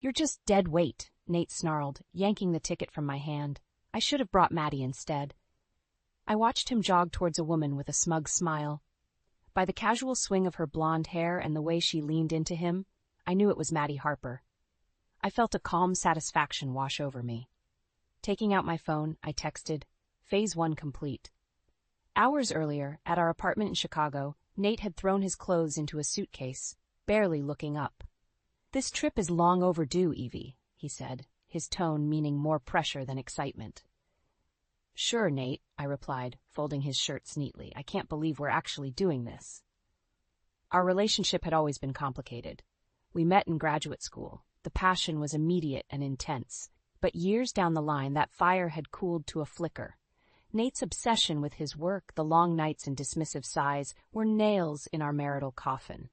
You're just dead weight, Nate snarled, yanking the ticket from my hand. I should have brought Maddie instead. I watched him jog towards a woman with a smug smile. By the casual swing of her blonde hair and the way she leaned into him, I knew it was Maddie Harper. I felt a calm satisfaction wash over me. Taking out my phone, I texted, Phase 1 complete. Hours earlier, at our apartment in Chicago, Nate had thrown his clothes into a suitcase, barely looking up. This trip is long overdue, Evie, he said, his tone meaning more pressure than excitement. Sure, Nate, I replied, folding his shirts neatly. I can't believe we're actually doing this. Our relationship had always been complicated. We met in graduate school. The passion was immediate and intense, but years down the line that fire had cooled to a flicker. Nate's obsession with his work, the long nights and dismissive sighs, were nails in our marital coffin.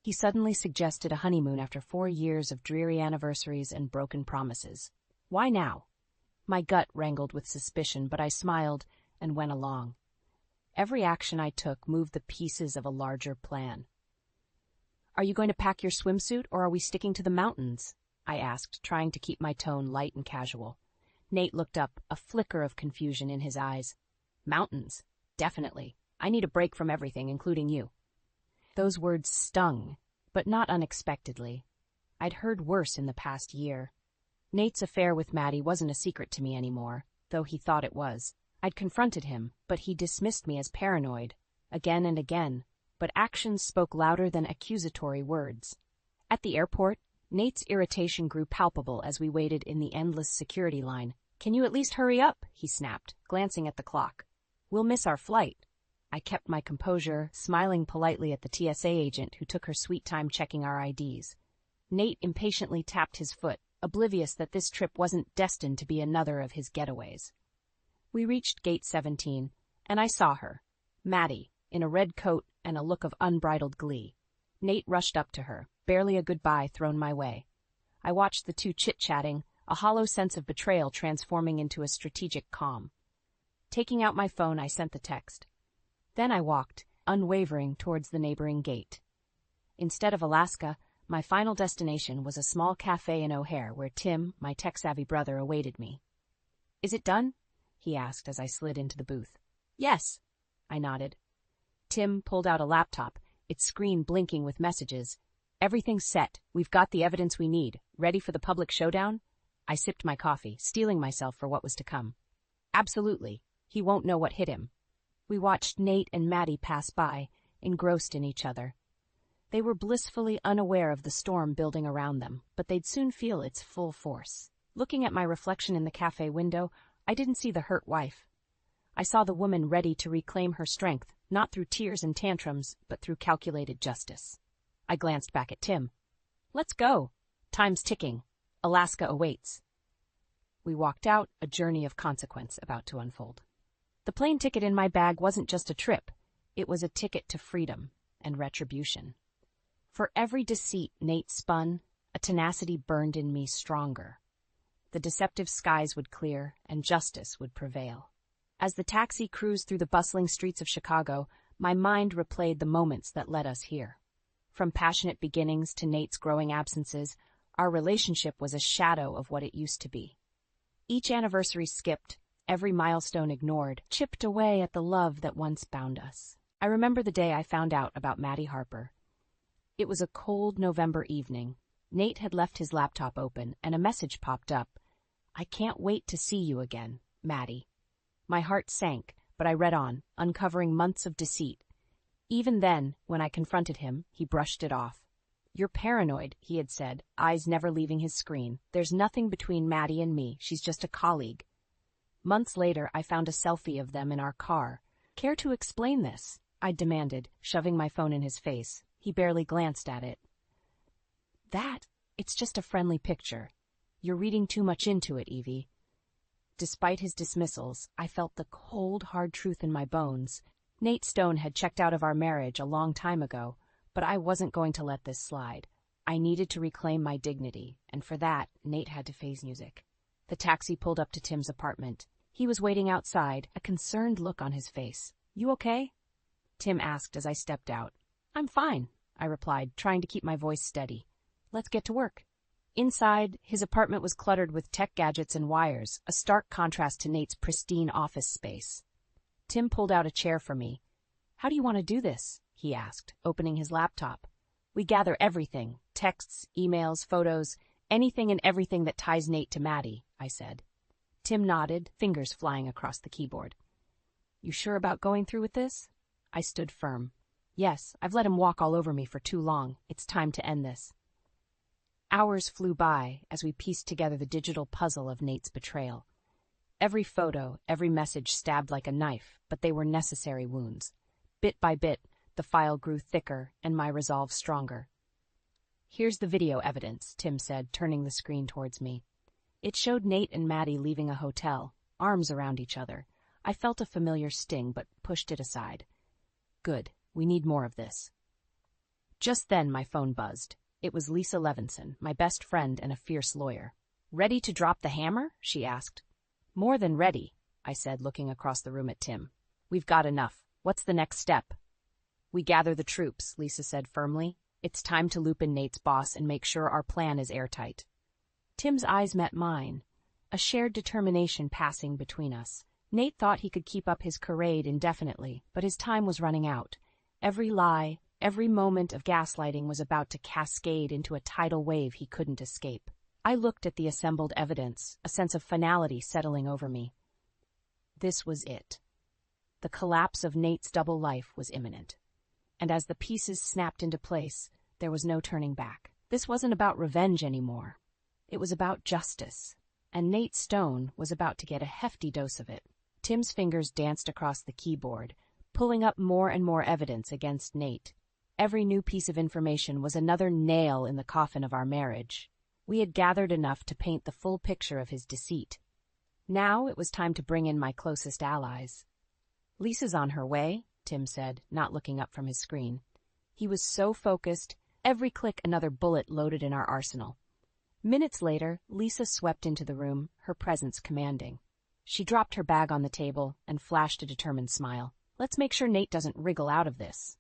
He suddenly suggested a honeymoon after 4 years of dreary anniversaries and broken promises. Why now? My gut wrangled with suspicion, but I smiled and went along. Every action I took moved the pieces of a larger plan. Are you going to pack your swimsuit, or are we sticking to the mountains? I asked, trying to keep my tone light and casual. Nate looked up, a flicker of confusion in his eyes. Mountains? Definitely. I need a break from everything, including you. Those words stung, but not unexpectedly. I'd heard worse in the past year. Nate's affair with Maddie wasn't a secret to me anymore, though he thought it was. I'd confronted him, but he dismissed me as paranoid, again and again, but actions spoke louder than accusatory words. At the airport, Nate's irritation grew palpable as we waited in the endless security line. Can you at least hurry up? He snapped, glancing at the clock. We'll miss our flight. I kept my composure, smiling politely at the TSA agent who took her sweet time checking our IDs. Nate impatiently tapped his foot, oblivious that this trip wasn't destined to be another of his getaways. We reached Gate 17, and I saw her, Maddie, in a red coat and a look of unbridled glee. Nate rushed up to her, barely a goodbye thrown my way. I watched the two chit-chatting, a hollow sense of betrayal transforming into a strategic calm. Taking out my phone, I sent the text. Then I walked, unwavering, towards the neighboring gate. Instead of Alaska, my final destination was a small cafe in O'Hare where Tim, my tech-savvy brother, awaited me. Is it done? He asked as I slid into the booth. Yes, I nodded. Tim pulled out a laptop, its screen blinking with messages. Everything's set. We've got the evidence we need. Ready for the public showdown? I sipped my coffee, steeling myself for what was to come. Absolutely. He won't know what hit him. We watched Nate and Maddie pass by, engrossed in each other. They were blissfully unaware of the storm building around them, but they'd soon feel its full force. Looking at my reflection in the cafe window, I didn't see the hurt wife. I saw the woman ready to reclaim her strength, not through tears and tantrums, but through calculated justice. I glanced back at Tim. Let's go. Time's ticking. Alaska awaits. We walked out, a journey of consequence about to unfold. The plane ticket in my bag wasn't just a trip. It was a ticket to freedom and retribution. For every deceit Nate spun, a tenacity burned in me stronger. The deceptive skies would clear, and justice would prevail. As the taxi cruised through the bustling streets of Chicago, my mind replayed the moments that led us here. From passionate beginnings to Nate's growing absences, our relationship was a shadow of what it used to be. Each anniversary skipped, every milestone ignored, chipped away at the love that once bound us. I remember the day I found out about Maddie Harper. It was a cold November evening. Nate had left his laptop open, and a message popped up. I can't wait to see you again, Maddie. My heart sank, but I read on, uncovering months of deceit. Even then, when I confronted him, he brushed it off. You're paranoid, he had said, eyes never leaving his screen. There's nothing between Maddie and me. She's just a colleague. Months later, I found a selfie of them in our car. Care to explain this? I demanded, shoving my phone in his face. He barely glanced at it. It's just a friendly picture. You're reading too much into it, Evie. Despite his dismissals, I felt the cold, hard truth in my bones. Nate Stone had checked out of our marriage a long time ago, but I wasn't going to let this slide. I needed to reclaim my dignity, and for that, Nate had to face music. The taxi pulled up to Tim's apartment. He was waiting outside, a concerned look on his face. You okay? Tim asked as I stepped out. I'm fine, I replied, trying to keep my voice steady. Let's get to work. Inside, his apartment was cluttered with tech gadgets and wires, a stark contrast to Nate's pristine office space. Tim pulled out a chair for me. "How do you want to do this?" he asked, opening his laptop. "We gather everything, texts, emails, photos, anything and everything that ties Nate to Maddie," I said. Tim nodded, fingers flying across the keyboard. "You sure about going through with this?" I stood firm. "Yes, I've let him walk all over me for too long. It's time to end this." Hours flew by as we pieced together the digital puzzle of Nate's betrayal. Every photo, every message stabbed like a knife, but they were necessary wounds. Bit by bit, the file grew thicker and my resolve stronger. "Here's the video evidence," Tim said, turning the screen towards me. It showed Nate and Maddie leaving a hotel, arms around each other. I felt a familiar sting, but pushed it aside. Good, we need more of this. Just then my phone buzzed. It was Lisa Levinson, my best friend and a fierce lawyer. "Ready to drop the hammer?" she asked. "More than ready," I said, looking across the room at Tim. "We've got enough. What's the next step?" "We gather the troops," Lisa said firmly. "It's time to loop in Nate's boss and make sure our plan is airtight." Tim's eyes met mine, a shared determination passing between us. Nate thought he could keep up his charade indefinitely, but his time was running out. Every lie, every moment of gaslighting was about to cascade into a tidal wave he couldn't escape. I looked at the assembled evidence, a sense of finality settling over me. This was it. The collapse of Nate's double life was imminent. And as the pieces snapped into place, there was no turning back. This wasn't about revenge anymore. It was about justice, and Nate Stone was about to get a hefty dose of it. Tim's fingers danced across the keyboard, pulling up more and more evidence against Nate. Every new piece of information was another nail in the coffin of our marriage. We had gathered enough to paint the full picture of his deceit. Now it was time to bring in my closest allies. "Lisa's on her way," Tim said, not looking up from his screen. He was so focused, every click another bullet loaded in our arsenal. Minutes later, Lisa swept into the room, her presence commanding. She dropped her bag on the table and flashed a determined smile. "Let's make sure Nate doesn't wriggle out of this."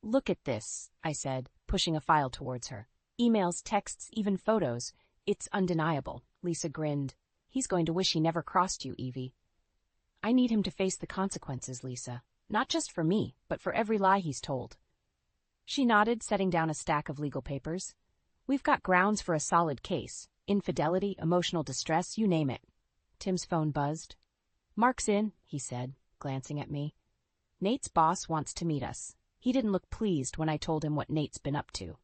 "Look at this," I said, pushing a file towards her. "Emails, texts, even photos. It's undeniable." Lisa grinned. "He's going to wish he never crossed you, Evie." "I need him to face the consequences, Lisa. Not just for me, but for every lie he's told." She nodded, setting down a stack of legal papers. "We've got grounds for a solid case. Infidelity, emotional distress, you name it." Tim's phone buzzed. "Mark's in," he said, glancing at me. "Nate's boss wants to meet us. He didn't look pleased when I told him what Nate's been up to."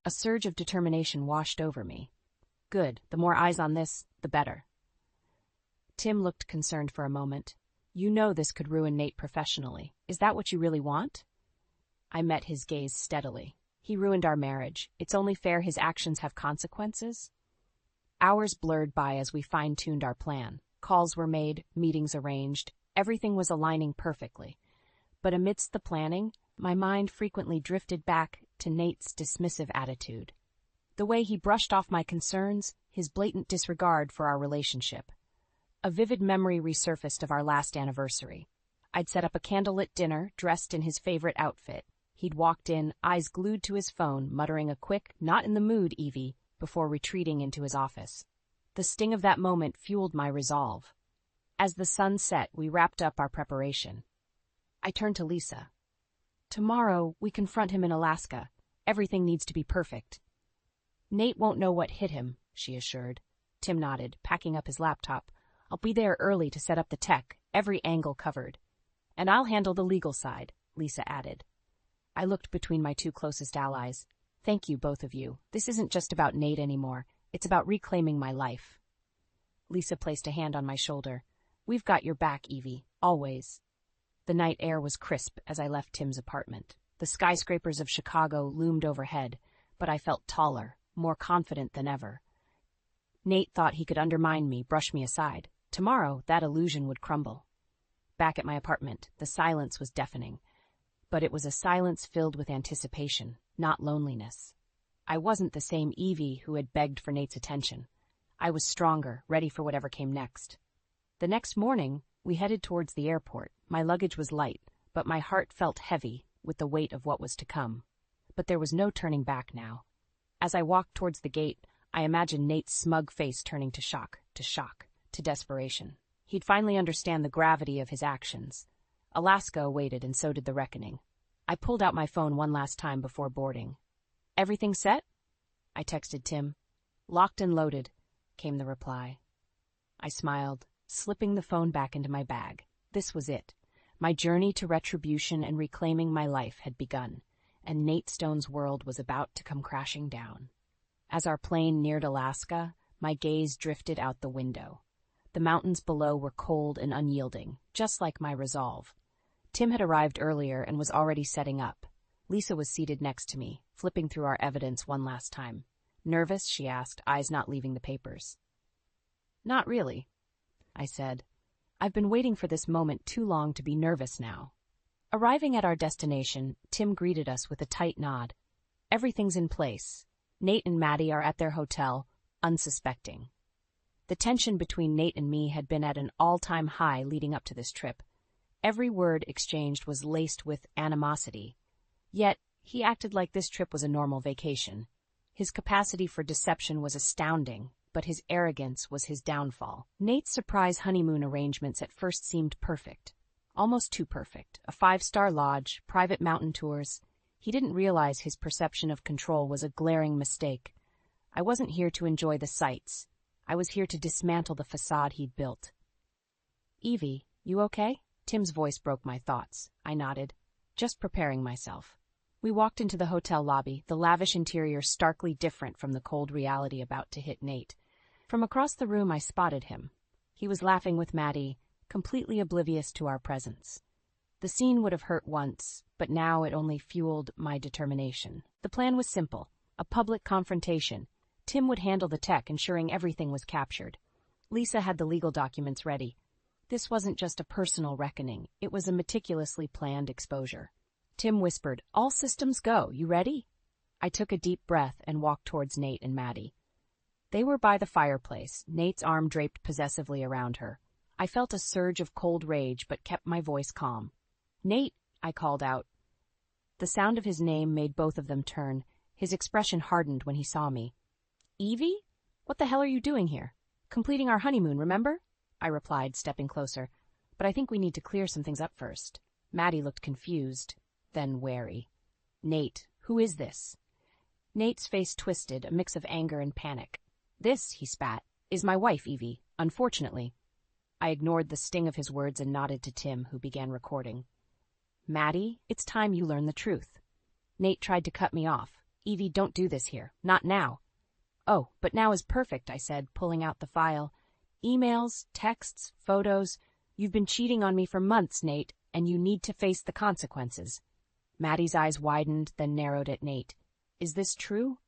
A surge of determination washed over me. Good, the more eyes on this, the better. Tim looked concerned for a moment. "You know this could ruin Nate professionally. Is that what you really want?" I met his gaze steadily. "He ruined our marriage. It's only fair his actions have consequences." Hours blurred by as we fine-tuned our plan. Calls were made, meetings arranged. Everything was aligning perfectly. But amidst the planning, my mind frequently drifted back to Nate's dismissive attitude. The way he brushed off my concerns, his blatant disregard for our relationship. A vivid memory resurfaced of our last anniversary. I'd set up a candlelit dinner, dressed in his favorite outfit. He'd walked in, eyes glued to his phone, muttering a quick, "Not in the mood, Evie," before retreating into his office. The sting of that moment fueled my resolve. As the sun set, we wrapped up our preparation. I turned to Lisa. "Tomorrow, we confront him in Alaska. Everything needs to be perfect." "Nate won't know what hit him," she assured. Tim nodded, packing up his laptop. "I'll be there early to set up the tech, every angle covered. And I'll handle the legal side," Lisa added. I looked between my two closest allies. "Thank you, both of you. This isn't just about Nate anymore. It's about reclaiming my life." Lisa placed a hand on my shoulder. "We've got your back, Evie. Always." The night air was crisp as I left Tim's apartment. The skyscrapers of Chicago loomed overhead, but I felt taller, more confident than ever. Nate thought he could undermine me, brush me aside. Tomorrow, that illusion would crumble. Back at my apartment, the silence was deafening. But it was a silence filled with anticipation, not loneliness. I wasn't the same Evie who had begged for Nate's attention. I was stronger, ready for whatever came next. The next morning, we headed towards the airport. My luggage was light, but my heart felt heavy with the weight of what was to come. But there was no turning back now. As I walked towards the gate, I imagined Nate's smug face turning to shock, to desperation. He'd finally understand the gravity of his actions. Alaska awaited, and so did the reckoning. I pulled out my phone one last time before boarding. "Everything set?" I texted Tim. "Locked and loaded," came the reply. I smiled, slipping the phone back into my bag. This was it. My journey to retribution and reclaiming my life had begun, and Nate Stone's world was about to come crashing down. As our plane neared Alaska, my gaze drifted out the window. The mountains below were cold and unyielding, just like my resolve. Tim had arrived earlier and was already setting up. Lisa was seated next to me, flipping through our evidence one last time. "Nervous?" she asked, eyes not leaving the papers. "Not really," I said. "I've been waiting for this moment too long to be nervous now." Arriving at our destination, Tim greeted us with a tight nod. "Everything's in place. Nate and Maddie are at their hotel, unsuspecting." The tension between Nate and me had been at an all-time high leading up to this trip. Every word exchanged was laced with animosity. Yet, he acted like this trip was a normal vacation. His capacity for deception was astounding, but his arrogance was his downfall. Nate's surprise honeymoon arrangements at first seemed perfect. Almost too perfect. A 5-star lodge, private mountain tours. He didn't realize his perception of control was a glaring mistake. I wasn't here to enjoy the sights. I was here to dismantle the facade he'd built. "Evie, you okay?" Tim's voice broke my thoughts. I nodded, just preparing myself. We walked into the hotel lobby, the lavish interior starkly different from the cold reality about to hit Nate. From across the room I spotted him. He was laughing with Maddie, completely oblivious to our presence. The scene would have hurt once, but now it only fueled my determination. The plan was simple, a public confrontation. Tim would handle the tech, ensuring everything was captured. Lisa had the legal documents ready. This wasn't just a personal reckoning, it was a meticulously planned exposure. Tim whispered, "All systems go, you ready?" I took a deep breath and walked towards Nate and Maddie. They were by the fireplace, Nate's arm draped possessively around her. I felt a surge of cold rage, but kept my voice calm. "Nate," I called out. The sound of his name made both of them turn. His expression hardened when he saw me. "Evie? What the hell are you doing here?" "Completing our honeymoon, remember?" I replied, stepping closer. "But I think we need to clear some things up first." Maddie looked confused, then wary. "Nate, who is this?" Nate's face twisted, a mix of anger and panic. "This," he spat, "is my wife, Evie, unfortunately." I ignored the sting of his words and nodded to Tim, who began recording. "Maddie, it's time you learn the truth." Nate tried to cut me off. "Evie, don't do this here. Not now." "Oh, but now is perfect," I said, pulling out the file. "Emails, texts, photos. You've been cheating on me for months, Nate, and you need to face the consequences." Maddie's eyes widened, then narrowed at Nate. "Is this true?"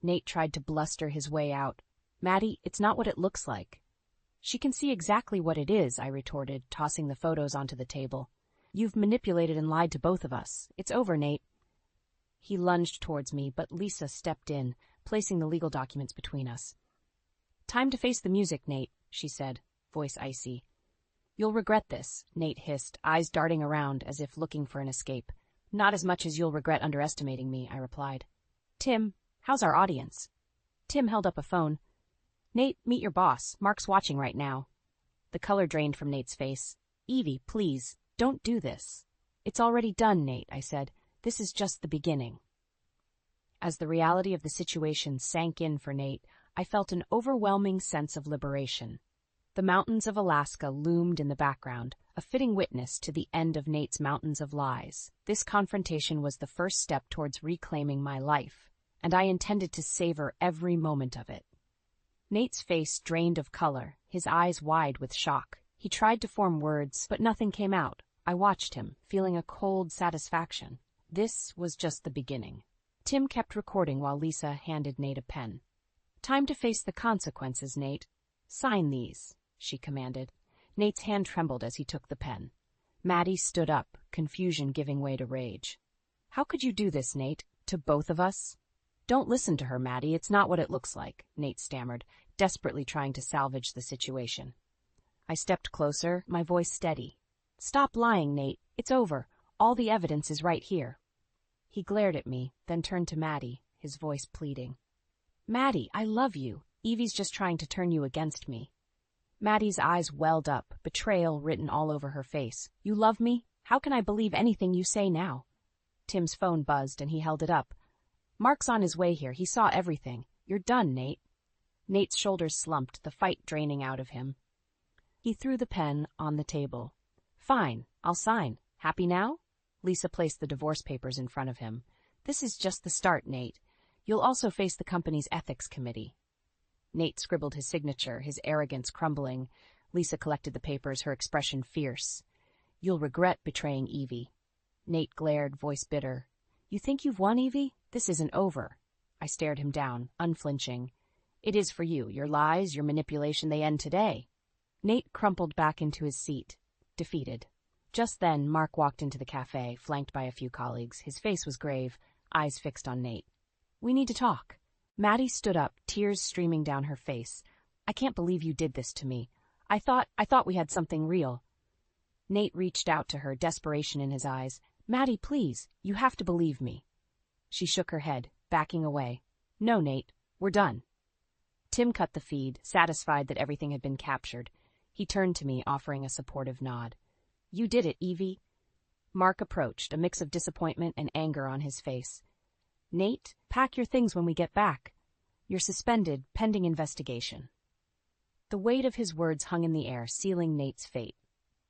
Nate tried to bluster his way out. "Maddie, it's not what it looks like." "She can see exactly what it is," I retorted, tossing the photos onto the table. "You've manipulated and lied to both of us. It's over, Nate." He lunged towards me, but Lisa stepped in, placing the legal documents between us. "Time to face the music, Nate," she said, voice icy. "You'll regret this," Nate hissed, eyes darting around as if looking for an escape. "Not as much as you'll regret underestimating me," I replied. "Tim, how's our audience?" Tim held up a phone. "Nate, meet your boss. Mark's watching right now." The color drained from Nate's face. "Evie, please, don't do this." "It's already done, Nate," I said. "This is just the beginning." As the reality of the situation sank in for Nate, I felt an overwhelming sense of liberation. The mountains of Alaska loomed in the background, a fitting witness to the end of Nate's mountains of lies. This confrontation was the first step towards reclaiming my life, and I intended to savor every moment of it. Nate's face drained of color, his eyes wide with shock. He tried to form words, but nothing came out. I watched him, feeling a cold satisfaction. This was just the beginning. Tim kept recording while Lisa handed Nate a pen. "Time to face the consequences, Nate. Sign these," she commanded. Nate's hand trembled as he took the pen. Maddie stood up, confusion giving way to rage. "How could you do this, Nate? To both of us?" "Don't listen to her, Maddie. It's not what it looks like," Nate stammered, desperately trying to salvage the situation. I stepped closer, my voice steady. "Stop lying, Nate. It's over. All the evidence is right here." He glared at me, then turned to Maddie, his voice pleading. Maddie, I love you. Evie's just trying to turn you against me. Maddie's eyes welled up, betrayal written all over her face. You love me? How can I believe anything you say now? Tim's phone buzzed and he held it up. Mark's on his way here. He saw everything. You're done, Nate. Nate's shoulders slumped, the fight draining out of him. He threw the pen on the table. Fine, I'll sign. Happy now? Lisa placed the divorce papers in front of him. This is just the start, Nate. You'll also face the company's ethics committee. Nate scribbled his signature, his arrogance crumbling. Lisa collected the papers, her expression fierce. You'll regret betraying Evie. Nate glared, voice bitter. You think you've won, Evie? This isn't over. I stared him down, unflinching. It is for you. Your lies, your manipulation, they end today. Nate crumpled back into his seat, defeated. Just then, Mark walked into the cafe, flanked by a few colleagues. His face was grave, eyes fixed on Nate. We need to talk. Maddie stood up, tears streaming down her face. I can't believe you did this to me. I thought we had something real. Nate reached out to her, desperation in his eyes. Maddie, please, you have to believe me. She shook her head, backing away. No, Nate, we're done. Tim cut the feed, satisfied that everything had been captured. He turned to me, offering a supportive nod. You did it, Evie. Mark approached, a mix of disappointment and anger on his face. Nate, pack your things when we get back. You're suspended, pending investigation. The weight of his words hung in the air, sealing Nate's fate.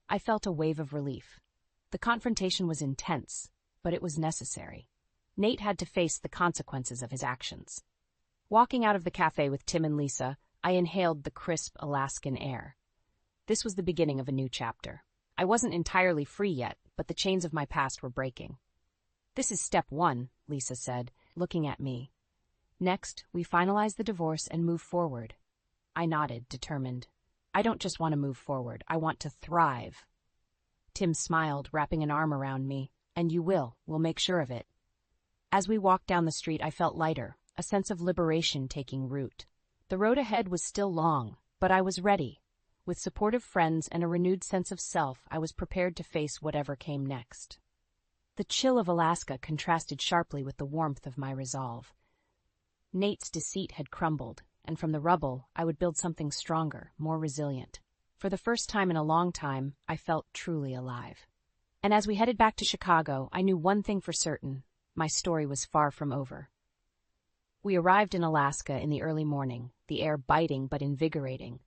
I felt a wave of relief. The confrontation was intense, but it was necessary. Nate had to face the consequences of his actions. Walking out of the cafe with Tim and Lisa, I inhaled the crisp Alaskan air. This was the beginning of a new chapter. I wasn't entirely free yet, but the chains of my past were breaking. This is step 1, Lisa said, looking at me. Next, we finalize the divorce and move forward. I nodded, determined. I don't just want to move forward, I want to thrive. Tim smiled, wrapping an arm around me. And you will. We'll make sure of it. As we walked down the street, I felt lighter, a sense of liberation taking root. The road ahead was still long, but I was ready. With supportive friends and a renewed sense of self, I was prepared to face whatever came next. The chill of Alaska contrasted sharply with the warmth of my resolve. Nate's deceit had crumbled, and from the rubble, I would build something stronger, more resilient. For the first time in a long time, I felt truly alive. And as we headed back to Chicago, I knew one thing for certain. My story was far from over. We arrived in Alaska in the early morning, the air biting but invigorating.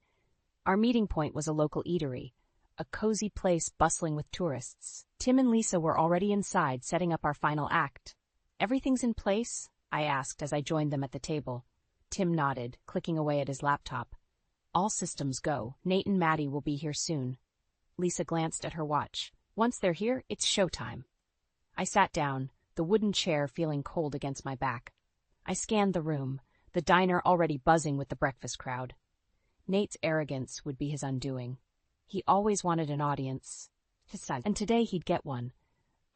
Our meeting point was a local eatery, a cozy place bustling with tourists. Tim and Lisa were already inside, setting up our final act. Everything's in place? I asked as I joined them at the table. Tim nodded, clicking away at his laptop. All systems go. Nate and Maddie will be here soon. Lisa glanced at her watch. Once they're here, it's showtime. I sat down, the wooden chair feeling cold against my back. I scanned the room, the diner already buzzing with the breakfast crowd. Nate's arrogance would be his undoing. He always wanted an audience, and today he'd get one.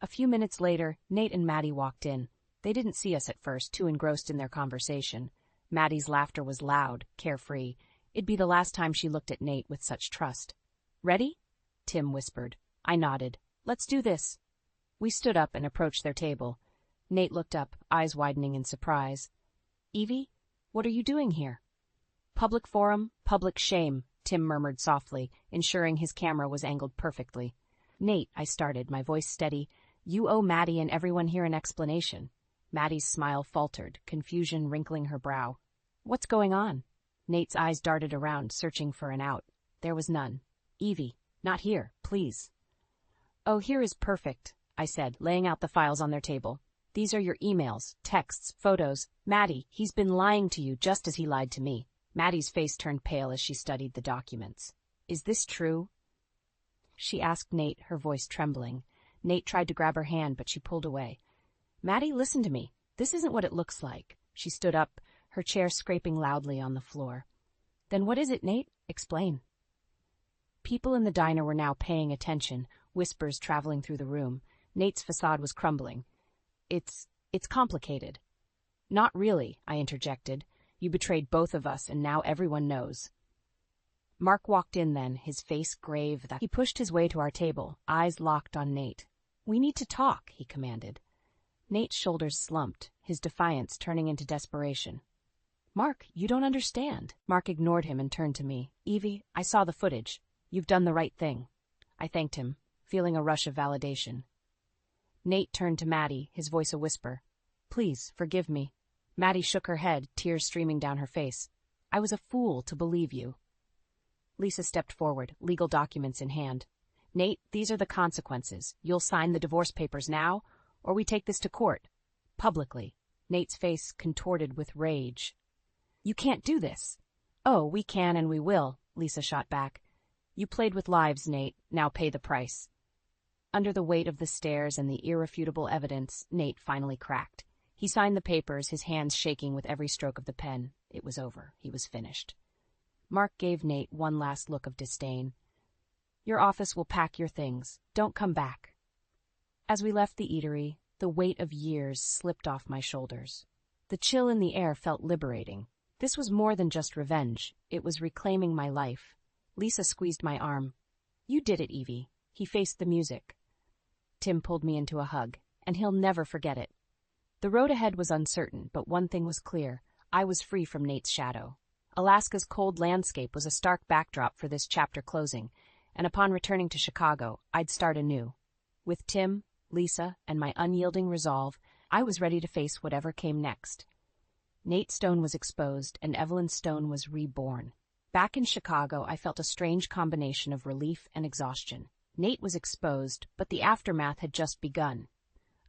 A few minutes later, Nate and Maddie walked in. They didn't see us at first, too engrossed in their conversation. Maddie's laughter was loud, carefree. It'd be the last time she looked at Nate with such trust. Ready? Tim whispered. I nodded. Let's do this. We stood up and approached their table. Nate looked up, eyes widening in surprise. Evie, what are you doing here? Public forum, public shame, Tim murmured softly, ensuring his camera was angled perfectly. Nate, I started, my voice steady. You owe Maddie and everyone here an explanation. Maddie's smile faltered, confusion wrinkling her brow. What's going on? Nate's eyes darted around, searching for an out. There was none. Evie, not here, please. Oh, here is perfect, I said, laying out the files on their table. These are your emails, texts, photos. Maddie, he's been lying to you just as he lied to me. Maddie's face turned pale as she studied the documents. Is this true? She asked Nate, her voice trembling. Nate tried to grab her hand, but she pulled away. Maddie, listen to me. This isn't what it looks like. She stood up, her chair scraping loudly on the floor. Then what is it, Nate? Explain. People in the diner were now paying attention, whispers traveling through the room. Nate's facade was crumbling. It's complicated. Not really, I interjected. You betrayed both of us, and now everyone knows. Mark walked in then, his face grave. He pushed his way to our table, eyes locked on Nate. We need to talk, he commanded. Nate's shoulders slumped, his defiance turning into desperation. Mark, you don't understand. Mark ignored him and turned to me. Evie, I saw the footage. You've done the right thing. I thanked him, feeling a rush of validation. Nate turned to Maddie, his voice a whisper. Please, forgive me. Maddie shook her head, tears streaming down her face. I was a fool to believe you. Lisa stepped forward, legal documents in hand. Nate, these are the consequences. You'll sign the divorce papers now, or we take this to court. Publicly. Nate's face contorted with rage. You can't do this. Oh, we can and we will, Lisa shot back. You played with lives, Nate. Now pay the price. Under the weight of the stares and the irrefutable evidence, Nate finally cracked. He signed the papers, his hands shaking with every stroke of the pen. It was over. He was finished. Mark gave Nate one last look of disdain. Your office will pack your things. Don't come back. As we left the eatery, the weight of years slipped off my shoulders. The chill in the air felt liberating. This was more than just revenge. It was reclaiming my life. Lisa squeezed my arm. You did it, Evie. He faced the music. Tim pulled me into a hug, and he'll never forget it. The road ahead was uncertain, but one thing was clear. I was free from Nate's shadow. Alaska's cold landscape was a stark backdrop for this chapter closing, and upon returning to Chicago, I'd start anew. With Tim, Lisa, and my unyielding resolve, I was ready to face whatever came next. Nate Stone was exposed, and Evelyn Stone was reborn. Back in Chicago, I felt a strange combination of relief and exhaustion. Nate was exposed, but the aftermath had just begun.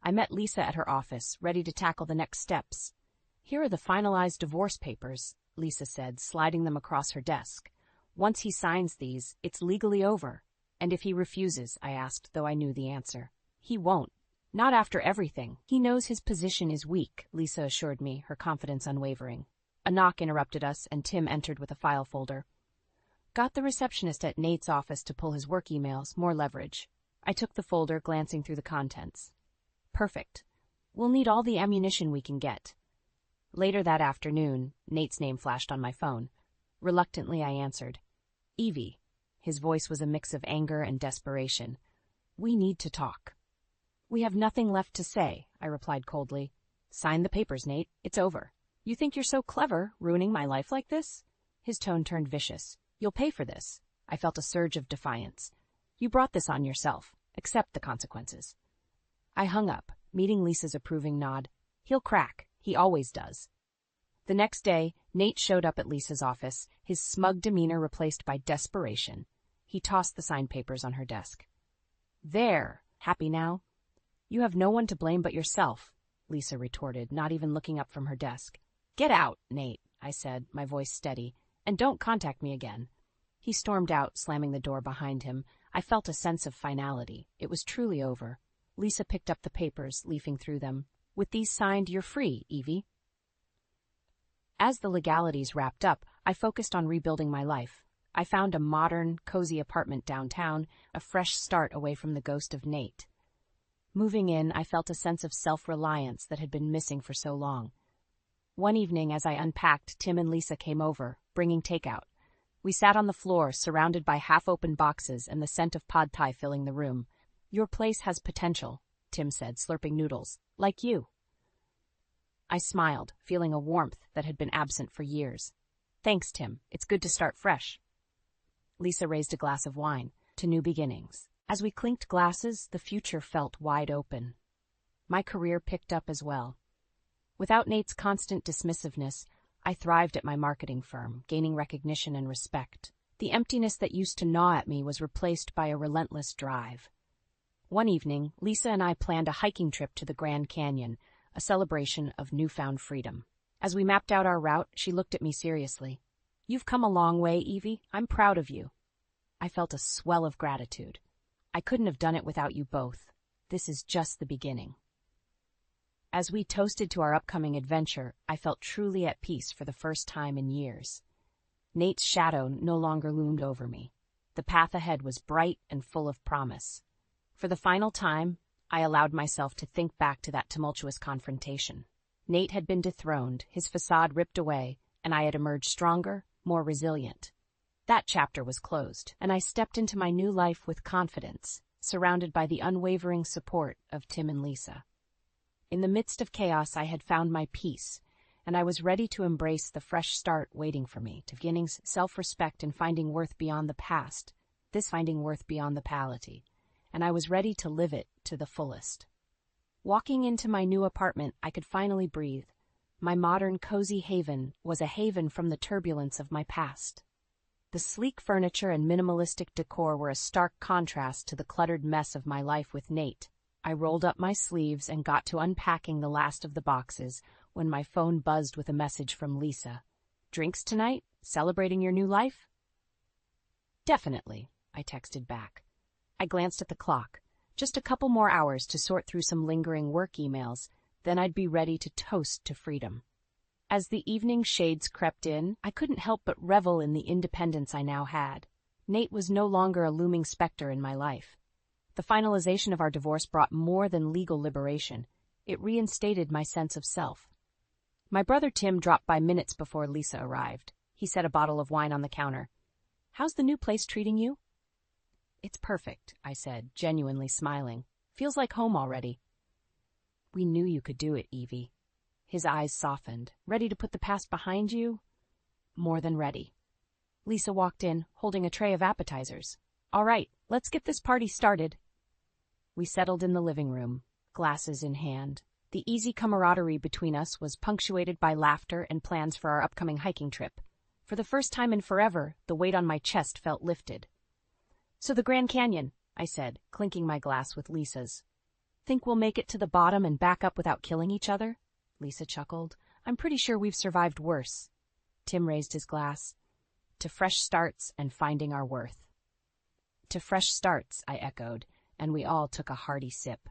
I met Lisa at her office, ready to tackle the next steps. Here are the finalized divorce papers, Lisa said, sliding them across her desk. Once he signs these, it's legally over. And if he refuses, I asked, though I knew the answer. He won't. Not after everything. He knows his position is weak, Lisa assured me, her confidence unwavering. A knock interrupted us, and Tim entered with a file folder. Got the receptionist at Nate's office to pull his work emails, more leverage. I took the folder, glancing through the contents. Perfect. We'll need all the ammunition we can get. Later that afternoon, Nate's name flashed on my phone. Reluctantly, I answered. Evie. His voice was a mix of anger and desperation. We need to talk. We have nothing left to say, I replied coldly. Sign the papers, Nate. It's over. You think you're so clever, ruining my life like this? His tone turned vicious. You'll pay for this. I felt a surge of defiance. You brought this on yourself. Accept the consequences. I hung up, meeting Lisa's approving nod. He'll crack. He always does. The next day, Nate showed up at Lisa's office, his smug demeanor replaced by desperation. He tossed the signed papers on her desk. There. Happy now? You have no one to blame but yourself, Lisa retorted, not even looking up from her desk. Get out, Nate, I said, my voice steady, and don't contact me again. He stormed out, slamming the door behind him. I felt a sense of finality. It was truly over. Lisa picked up the papers, leafing through them. With these signed, you're free, Evie. As the legalities wrapped up, I focused on rebuilding my life. I found a modern, cozy apartment downtown, a fresh start away from the ghost of Nate. Moving in, I felt a sense of self-reliance that had been missing for so long. One evening, as I unpacked, Tim and Lisa came over, bringing takeout. We sat on the floor, surrounded by half-open boxes and the scent of pad thai filling the room. Your place has potential, Tim said, slurping noodles. Like you. I smiled, feeling a warmth that had been absent for years. Thanks, Tim. It's good to start fresh. Lisa raised a glass of wine. To new beginnings. As we clinked glasses, the future felt wide open. My career picked up as well. Without Nate's constant dismissiveness, I thrived at my marketing firm, gaining recognition and respect. The emptiness that used to gnaw at me was replaced by a relentless drive. One evening, Lisa and I planned a hiking trip to the Grand Canyon, a celebration of newfound freedom. As we mapped out our route, she looked at me seriously. You've come a long way, Evie. I'm proud of you. I felt a swell of gratitude. I couldn't have done it without you both. This is just the beginning. As we toasted to our upcoming adventure, I felt truly at peace for the first time in years. Nate's shadow no longer loomed over me. The path ahead was bright and full of promise. For the final time, I allowed myself to think back to that tumultuous confrontation. Nate had been dethroned, his facade ripped away, and I had emerged stronger, more resilient. That chapter was closed, and I stepped into my new life with confidence, surrounded by the unwavering support of Tim and Lisa. In the midst of chaos, I had found my peace, and I was ready to embrace the fresh start waiting for me, to beginnings, self-respect, and finding worth beyond the past, this finding worth beyond the palate, and I was ready to live it to the fullest. Walking into my new apartment, I could finally breathe. My modern, cozy haven was a haven from the turbulence of my past. The sleek furniture and minimalistic decor were a stark contrast to the cluttered mess of my life with Nate. I rolled up my sleeves and got to unpacking the last of the boxes when my phone buzzed with a message from Lisa. "Drinks tonight? Celebrating your new life?" "Definitely," I texted back. I glanced at the clock. Just a couple more hours to sort through some lingering work emails, then I'd be ready to toast to freedom. As the evening shades crept in, I couldn't help but revel in the independence I now had. Nate was no longer a looming specter in my life. The finalization of our divorce brought more than legal liberation. It reinstated my sense of self. My brother Tim dropped by minutes before Lisa arrived. He set a bottle of wine on the counter. "How's the new place treating you?" "It's perfect," I said, genuinely smiling. "Feels like home already." "We knew you could do it, Evie." His eyes softened. "Ready to put the past behind you?" "More than ready." Lisa walked in, holding a tray of appetizers. "All right, let's get this party started." We settled in the living room, glasses in hand. The easy camaraderie between us was punctuated by laughter and plans for our upcoming hiking trip. For the first time in forever, the weight on my chest felt lifted. "So the Grand Canyon," I said, clinking my glass with Lisa's. "Think we'll make it to the bottom and back up without killing each other?" Lisa chuckled. "I'm pretty sure we've survived worse." Tim raised his glass. "To fresh starts and finding our worth." "To fresh starts," I echoed, and we all took a hearty sip.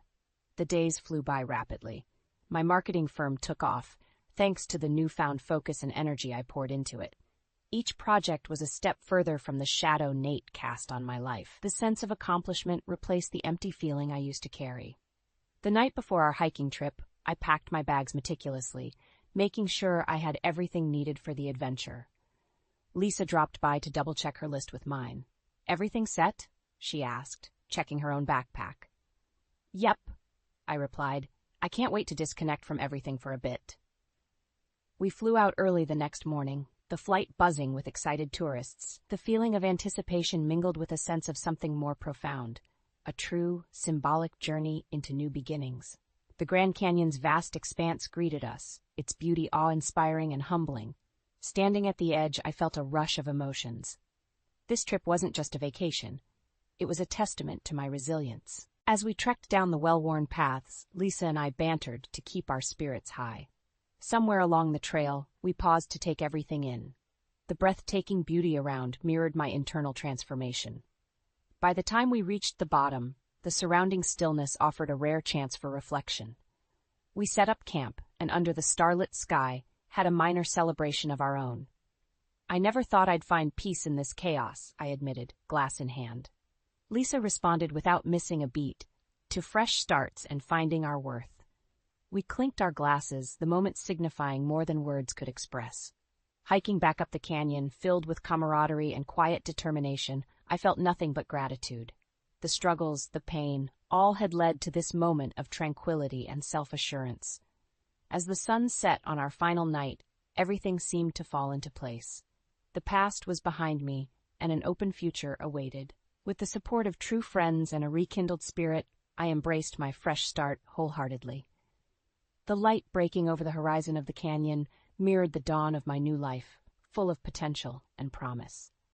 The days flew by rapidly. My marketing firm took off, thanks to the newfound focus and energy I poured into it. Each project was a step further from the shadow Nate cast on my life. The sense of accomplishment replaced the empty feeling I used to carry. The night before our hiking trip, I packed my bags meticulously, making sure I had everything needed for the adventure. Lisa dropped by to double-check her list with mine. "Everything set?" she asked, checking her own backpack. "Yep," I replied. "I can't wait to disconnect from everything for a bit." We flew out early the next morning, the flight buzzing with excited tourists. The feeling of anticipation mingled with a sense of something more profound, a true, symbolic journey into new beginnings. The Grand Canyon's vast expanse greeted us, its beauty awe-inspiring and humbling. Standing at the edge, I felt a rush of emotions. This trip wasn't just a vacation. It was a testament to my resilience. As we trekked down the well-worn paths, Lisa and I bantered to keep our spirits high. Somewhere along the trail, we paused to take everything in. The breathtaking beauty around mirrored my internal transformation. By the time we reached the bottom, the surrounding stillness offered a rare chance for reflection. We set up camp, and under the starlit sky, had a minor celebration of our own. "I never thought I'd find peace in this chaos," I admitted, glass in hand. Lisa responded without missing a beat, "To fresh starts and finding our worth." We clinked our glasses, the moment signifying more than words could express. Hiking back up the canyon, filled with camaraderie and quiet determination, I felt nothing but gratitude. The struggles, the pain, all had led to this moment of tranquility and self-assurance. As the sun set on our final night, everything seemed to fall into place. The past was behind me, and an open future awaited. With the support of true friends and a rekindled spirit, I embraced my fresh start wholeheartedly. The light breaking over the horizon of the canyon mirrored the dawn of my new life, full of potential and promise.